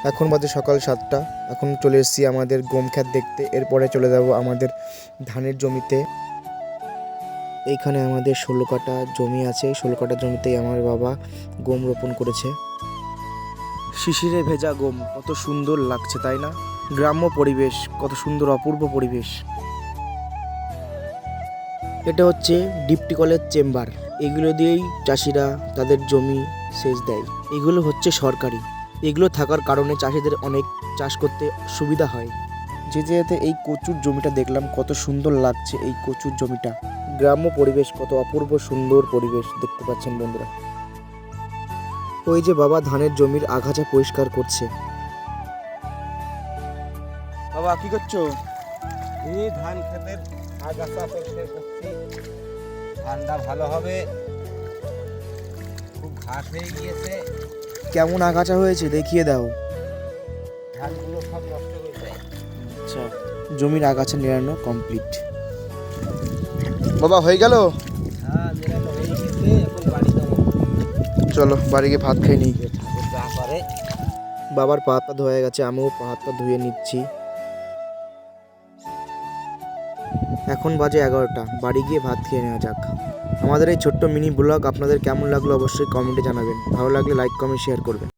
এখন বাজে সকাল 7টা। এখন চলে এসেছি আমাদের গম ক্ষেত দেখতে। এরপরে চলে যাব আমাদের ধানের জমিতে। এইখানে আমাদের 16 কাঠা জমি আছে। 16 কাঠা জমিতেই আমার বাবা গম রোপণ করেছে। শিশিরে ভেজা গম, কত সুন্দর লাগছে তাই না? গ্রাম্য পরিবেশ, কত সুন্দর অপূর্ব পরিবেশ। এটা হচ্ছে ডিপটি কলের চেম্বার। এগুলো দিয়েই চাষিরা তাদের জমি সেচ দেয়। এগুলো হচ্ছে সরকারি। এগুলো থাকার কারণে চাষিদের অনেক চাষ করতে সুবিধা হয়। যেতে যেতে এই কচুর জমিটা দেখলাম, কত সুন্দর লাগছে এই কচুর জমিটা। গ্রাম্য পরিবেশ, কত অপূর্ব সুন্দর পরিবেশ দেখতে পাচ্ছেন বন্ধুরা। ওই যে বাবা ধানের জমির আগাছা পরিষ্কার করছে। বাবা কি করছো? এই ধান ক্ষেতের আগাছা পরিষ্কার করছি। ধানটা ভালো হবে, খুব ঘাস হয়ে গিয়েছে। কেমন আগাছা হয়েছে দেখিয়ে দাও। ধানগুলো সব নষ্ট হয়ে যায়। আচ্ছা, জমির আগাছা নিড়ানো কমপ্লিট। বাবা হয়ে গেল? হ্যাঁ, নিরানো হয়ে গেছে, এখন বাড়ি যাবো। চলো বাড়ি গিয়ে ভাত খেয়ে নিই। ঠাকুর যা করে। বাবার পা হাতটা ধোয়া গেছে, আমিও পা হাতটা ধুয়ে নিচ্ছি। এখন বাজে 11টা, বাড়ি গিয়ে ভাত খেয়ে নেওয়া যাক। আমাদের এই ছোট্ট মিনি ব্লগ আপনাদের কেমন লাগলো অবশ্যই কমেন্টে জানাবেন। ভালো লাগলে লাইক কমেন্ট শেয়ার করবেন।